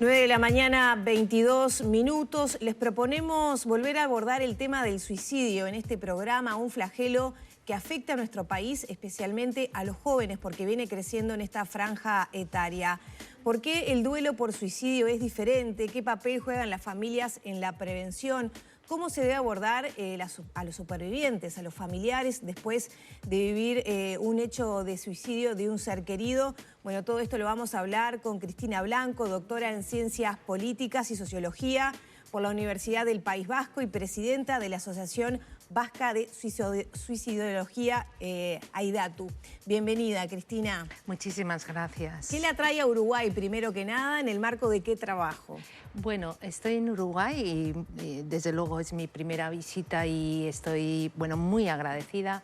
9 de la mañana, 22 minutos. Les proponemos volver a abordar el tema del suicidio en este programa, un flagelo que afecta a nuestro país, especialmente a los jóvenes, porque viene creciendo en esta franja etaria. ¿Por qué el duelo por suicidio es diferente? ¿Qué papel juegan las familias en la prevención? ¿Cómo se debe abordar a los supervivientes, a los familiares, después de vivir un hecho de suicidio de un ser querido? Bueno, todo esto lo vamos a hablar con Cristina Blanco, doctora en Ciencias Políticas y Sociología por la Universidad del País Vasco y presidenta de la Asociación Vasca de Suicidología, AIDATU. Bienvenida, Cristina. Muchísimas gracias. ¿Qué la trae a Uruguay, primero que nada, en el marco de qué trabajo? Bueno, estoy en Uruguay y desde luego es mi primera visita y estoy muy agradecida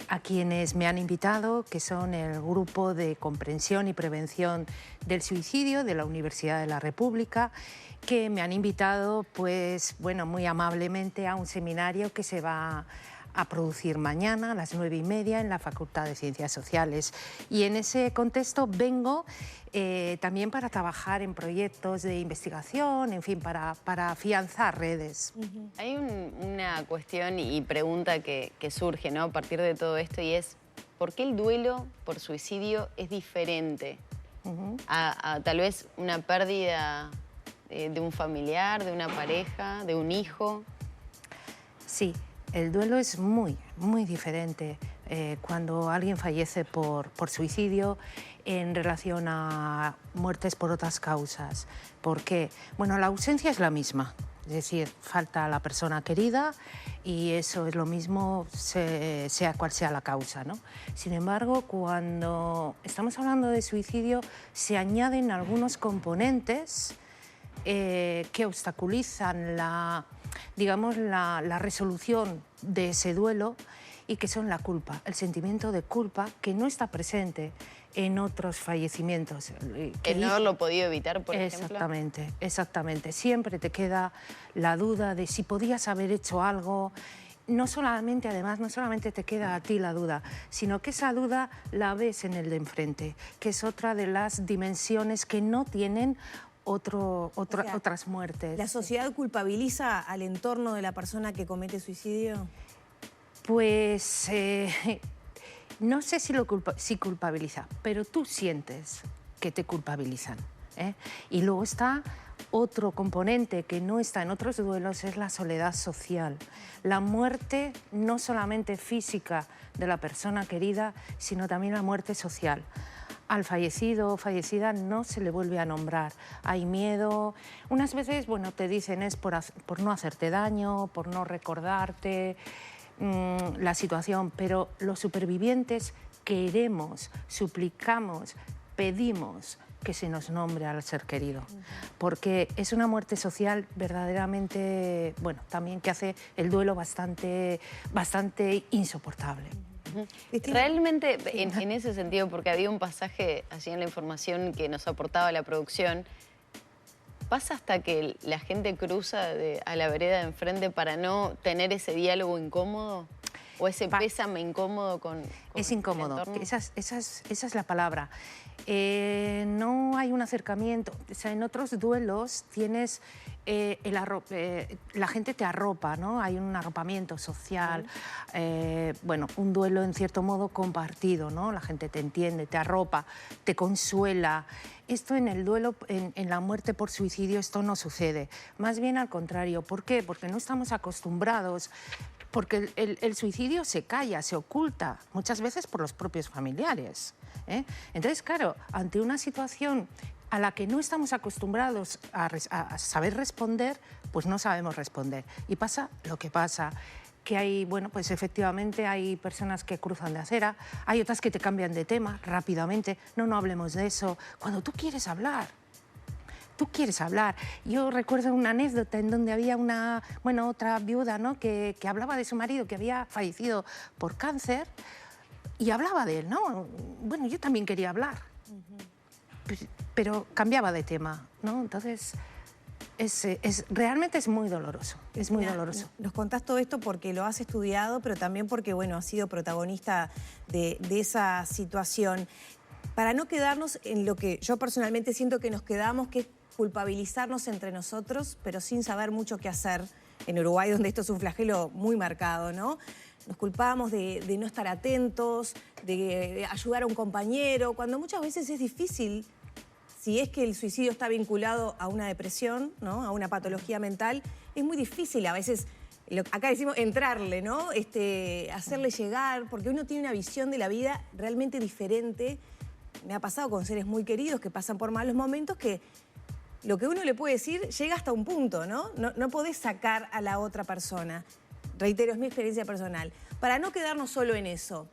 a quienes me han invitado, que son el Grupo de Comprensión y Prevención del Suicidio de la Universidad de la República, que me han invitado muy amablemente a un seminario que se va a producir mañana a las 9:30 en la Facultad de Ciencias Sociales. Y en ese contexto vengo también para trabajar en proyectos de investigación, en fin, para afianzar redes. Hay una cuestión y pregunta que surge, ¿no?, a partir de todo esto, y es ¿por qué el duelo por suicidio es diferente a tal vez una pérdida de un familiar, de una pareja, de un hijo? Sí. El duelo es muy diferente cuando alguien fallece por suicidio en relación a muertes por otras causas. ¿Por qué? Bueno, la ausencia es la misma, es decir, falta a la persona querida y eso es lo mismo sea cual sea la causa, ¿no? Sin embargo, cuando estamos hablando de suicidio se añaden algunos componentes que obstaculizan la resolución de ese duelo y que son la culpa, el sentimiento de culpa que no está presente en otros fallecimientos. Que no haberlo podido evitar, por ejemplo. Exactamente. Siempre te queda la duda de si podías haber hecho algo. No solamente te queda a ti la duda, sino que esa duda la ves en el de enfrente, que es otra de las dimensiones que no tienen otras muertes. ¿La sociedad culpabiliza al entorno de la persona que comete suicidio? Pues no sé si culpabiliza, pero tú sientes que te culpabilizan, ¿eh? Y luego está otro componente que no está en otros duelos, es la soledad social. La muerte no solamente física de la persona querida, sino también la muerte social. Al fallecido o fallecida no se le vuelve a nombrar. Hay miedo. Unas veces, te dicen es por no hacerte daño, por no recordarte la situación, pero los supervivientes queremos, suplicamos, pedimos que se nos nombre al ser querido, porque es una muerte social verdaderamente, también que hace el duelo bastante insoportable. Realmente, en ese sentido, porque había un pasaje allí en la información que nos aportaba la producción, ¿pasa hasta que la gente cruza a la vereda de enfrente para no tener ese diálogo incómodo? ¿O ese pésame incómodo con Es incómodo, esa es la palabra. No hay un acercamiento. O sea, en otros duelos tienes la gente te arropa, ¿no? Hay un arropamiento social, un duelo en cierto modo compartido, ¿no? La gente te entiende, te arropa, te consuela. Esto en el duelo, en la muerte por suicidio, esto no sucede. Más bien al contrario. ¿Por qué? Porque no estamos acostumbrados. Porque el suicidio se calla, se oculta, muchas veces por los propios familiares, ¿eh? Entonces, claro, ante una situación a la que no estamos acostumbrados a saber responder, pues no sabemos responder. Y pasa lo que pasa, que hay, efectivamente hay personas que cruzan de acera, hay otras que te cambian de tema rápidamente. No hablemos de eso. Cuando tú quieres hablar, Yo recuerdo una anécdota en donde había otra viuda, ¿no?, que hablaba de su marido que había fallecido por cáncer y hablaba de él, ¿no? Bueno, yo también quería hablar, pero cambiaba de tema, ¿no? Entonces, realmente es muy doloroso, es muy doloroso. Nos contás todo esto porque lo has estudiado, pero también porque, has sido protagonista de esa situación. Para no quedarnos en lo que yo personalmente siento que nos quedamos, que es culpabilizarnos entre nosotros, pero sin saber mucho qué hacer. En Uruguay, donde esto es un flagelo muy marcado, ¿no? Nos culpamos de no estar atentos, de ayudar a un compañero, cuando muchas veces es difícil, si es que el suicidio está vinculado a una depresión, ¿no? A una patología mental, es muy difícil a veces, acá decimos entrarle, ¿no? Hacerle llegar, porque uno tiene una visión de la vida realmente diferente. Me ha pasado con seres muy queridos que pasan por malos momentos que lo que uno le puede decir llega hasta un punto, ¿no? No podés sacar a la otra persona. Reitero, es mi experiencia personal. Para no quedarnos solo en eso,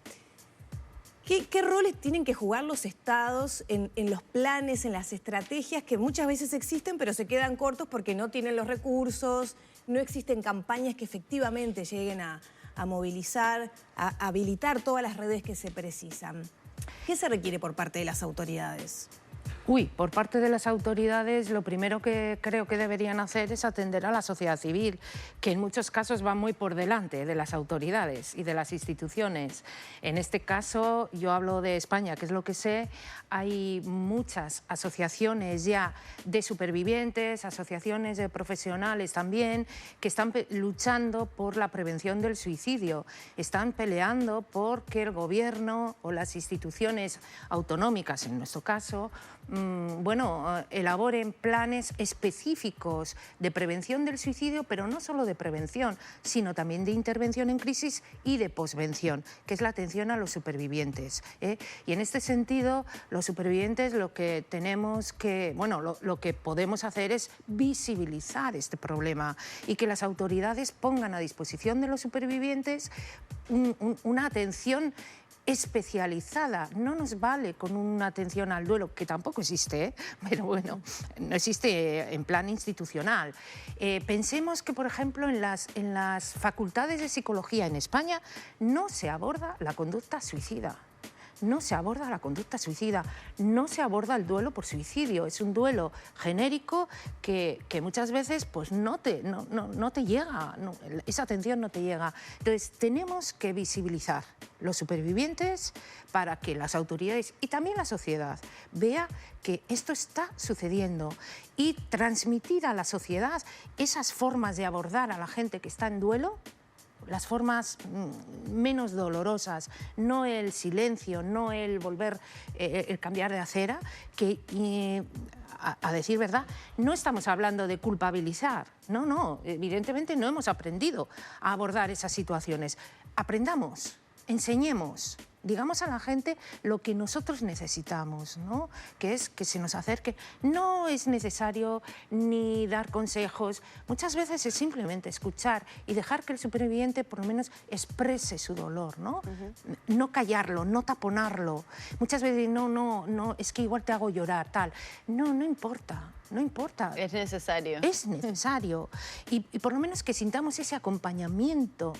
¿qué roles tienen que jugar los estados en los planes, en las estrategias que muchas veces existen, pero se quedan cortos porque no tienen los recursos, no existen campañas que efectivamente lleguen a movilizar, a habilitar todas las redes que se precisan? ¿Qué se requiere por parte de las autoridades? Por parte de las autoridades lo primero que creo que deberían hacer es atender a la sociedad civil, que en muchos casos va muy por delante de las autoridades y de las instituciones. En este caso, yo hablo de España, que es lo que sé, hay muchas asociaciones ya de supervivientes, asociaciones de profesionales también, que están luchando por la prevención del suicidio, están peleando por que el gobierno o las instituciones autonómicas, en nuestro caso, elaboren planes específicos de prevención del suicidio, pero no solo de prevención, sino también de intervención en crisis y de posvención, que es la atención a los supervivientes, ¿eh? Y en este sentido, los supervivientes lo que tenemos que, lo que podemos hacer es visibilizar este problema y que las autoridades pongan a disposición de los supervivientes una atención especializada. No nos vale con una atención al duelo, que tampoco existe, ¿eh? Pero bueno, no existe en plan institucional. Pensemos que, por ejemplo, en las facultades de psicología en España no se aborda la conducta suicida. No se aborda la conducta suicida, no se aborda el duelo por suicidio. Es un duelo genérico que muchas veces pues, no te llega, esa atención no te llega. Entonces, tenemos que visibilizar los supervivientes para que las autoridades y también la sociedad vea que esto está sucediendo y transmitir a la sociedad esas formas de abordar a la gente que está en duelo, las formas menos dolorosas, no el silencio, no el volver, el cambiar de acera, que a decir verdad, no estamos hablando de culpabilizar, no, evidentemente no hemos aprendido a abordar esas situaciones. Aprendamos, enseñemos, digamos a la gente lo que nosotros necesitamos, ¿no? Que es que se nos acerque. No es necesario ni dar consejos, muchas veces es simplemente escuchar y dejar que el superviviente por lo menos exprese su dolor, ¿no? No callarlo, no taponarlo. Muchas veces no, es que igual te hago llorar, tal. No importa. No importa. Es necesario. Es necesario. Y por lo menos que sintamos ese acompañamiento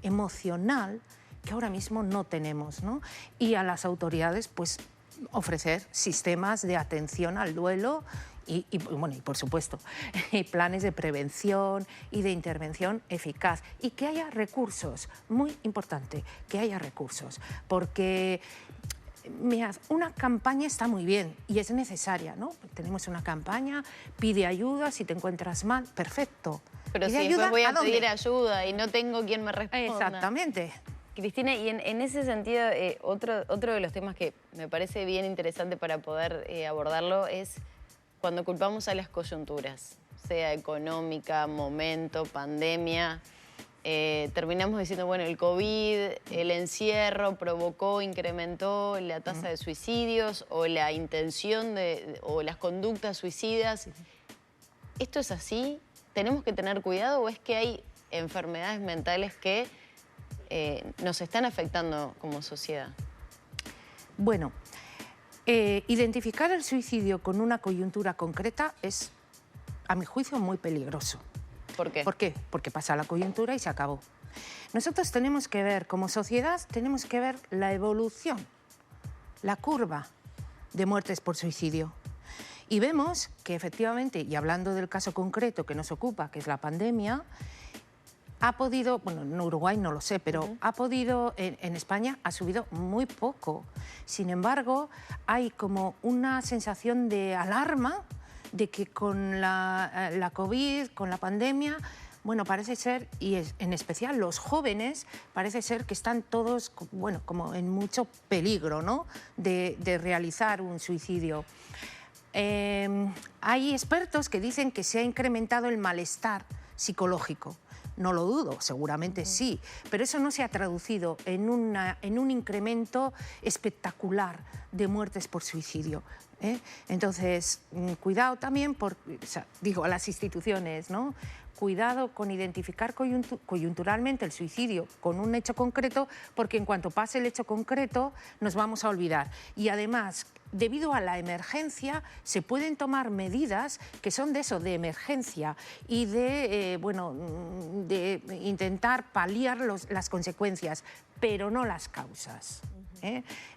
emocional que ahora mismo no tenemos, ¿no? Y a las autoridades, pues, ofrecer sistemas de atención al duelo y por supuesto, planes de prevención y de intervención eficaz. Y que haya recursos, muy importante, que haya recursos, porque mirad, una campaña está muy bien y es necesaria, ¿no? Tenemos una campaña, pide ayuda, si te encuentras mal, perfecto. Pero si después voy a pedir ayuda y no tengo quien me responda. Exactamente. Cristina, y en ese sentido, otro de los temas que me parece bien interesante para poder abordarlo es cuando culpamos a las coyunturas, sea económica, momento, pandemia. Terminamos diciendo, bueno, el COVID, el encierro provocó, incrementó la tasa de suicidios o la intención o las conductas suicidas. ¿Esto es así? ¿Tenemos que tener cuidado o es que hay enfermedades mentales que nos están afectando como sociedad? Bueno, identificar el suicidio con una coyuntura concreta es, a mi juicio, muy peligroso. ¿Por qué? ¿Por qué? Porque pasa la coyuntura y se acabó. Nosotros tenemos que ver, como sociedad, tenemos que ver la evolución, la curva de muertes por suicidio. Y vemos que efectivamente, y hablando del caso concreto que nos ocupa, que es la pandemia, ha podido, bueno, en Uruguay no lo sé, pero ha podido, en España ha subido muy poco. Sin embargo, hay como una sensación de alarma de que con la COVID, con la pandemia, bueno, parece ser, y en especial los jóvenes, parece ser que están todos, bueno, como en mucho peligro, ¿no?, de realizar un suicidio. Hay expertos que dicen que se ha incrementado el malestar psicológico. No lo dudo, seguramente sí, pero eso no se ha traducido en un incremento espectacular de muertes por suicidio. Entonces, cuidado también, digo a las instituciones, ¿no? Cuidado con identificar coyunturalmente el suicidio con un hecho concreto, porque en cuanto pase el hecho concreto nos vamos a olvidar. Y además, debido a la emergencia, se pueden tomar medidas que son de eso, de emergencia y de intentar paliar las consecuencias, pero no las causas.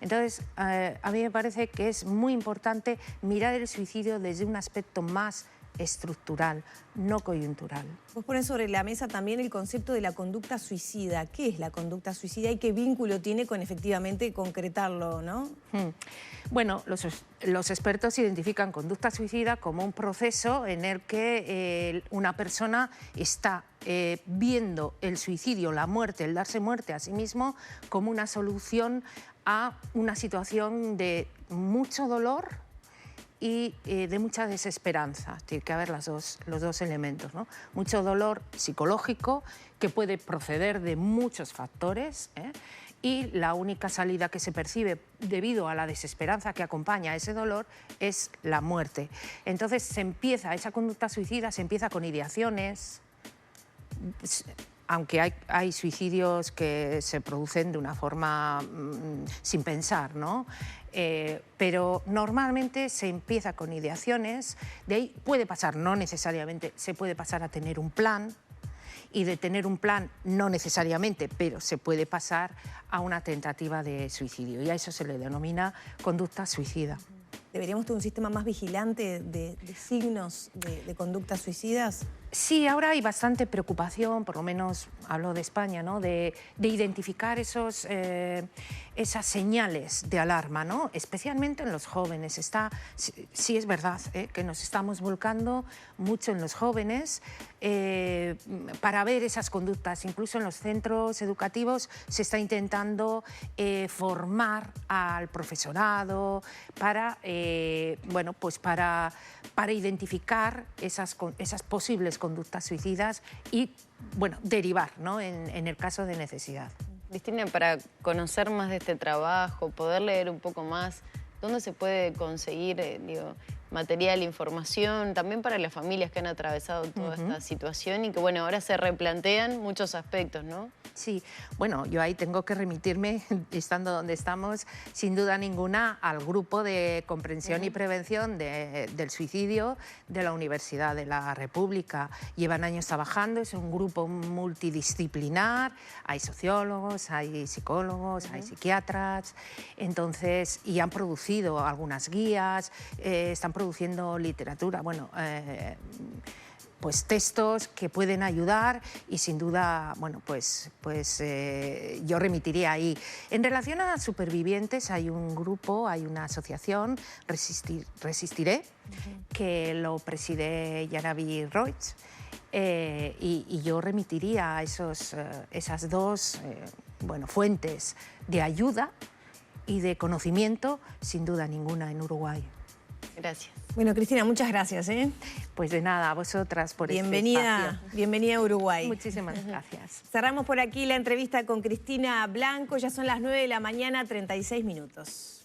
Entonces, a mí me parece que es muy importante mirar el suicidio desde un aspecto más estructural, no coyuntural. Vos ponés sobre la mesa también el concepto de la conducta suicida. ¿Qué es la conducta suicida y qué vínculo tiene con efectivamente concretarlo, no? Bueno, los expertos identifican conducta suicida como un proceso en el que una persona está viendo el suicidio, la muerte, el darse muerte a sí mismo como una solución a una situación de mucho dolor y de mucha desesperanza. Tiene que haber los dos elementos, ¿no? Mucho dolor psicológico, que puede proceder de muchos factores, y la única salida que se percibe debido a la desesperanza que acompaña a ese dolor es la muerte. Entonces esa conducta suicida se empieza con ideaciones, aunque hay suicidios que se producen de una forma sin pensar, ¿no? Pero normalmente se empieza con ideaciones, de ahí puede pasar, no necesariamente, se puede pasar a tener un plan, y de tener un plan, no necesariamente, pero se puede pasar a una tentativa de suicidio, y a eso se le denomina conducta suicida. ¿Deberíamos tener un sistema más vigilante de signos de conductas suicidas? Sí, ahora hay bastante preocupación, por lo menos hablo de España, ¿no?, de identificar esas señales de alarma, ¿no?, especialmente en los jóvenes. Sí es verdad que nos estamos volcando mucho en los jóvenes para ver esas conductas. Incluso en los centros educativos se está intentando formar al profesorado para identificar esas posibles conductas suicidas y, bueno, derivar, ¿no?, en el caso de necesidad. Cristina, para conocer más de este trabajo, poder leer un poco más, ¿dónde se puede conseguir material, información, también para las familias que han atravesado toda esta situación y que, bueno, ahora se replantean muchos aspectos, ¿no? Sí, bueno, yo ahí tengo que remitirme, estando donde estamos, sin duda ninguna, al grupo de comprensión y prevención del suicidio de la Universidad de la República. Llevan años trabajando, es un grupo multidisciplinar, hay sociólogos, hay psicólogos, hay psiquiatras, entonces, y han producido algunas guías, están produciendo literatura, bueno, pues textos que pueden ayudar y sin duda, bueno, pues yo remitiría ahí. En relación a supervivientes hay un grupo, hay una asociación, Resistiré, que lo preside Yanavi Roig, y yo remitiría a esas dos fuentes de ayuda y de conocimiento, sin duda ninguna, en Uruguay. Gracias. Bueno, Cristina, muchas gracias. Pues de nada, a vosotras por este espacio. Bienvenida a Uruguay. Muchísimas gracias. Cerramos por aquí la entrevista con Cristina Blanco. Ya son las 9 de la mañana, 36 minutos.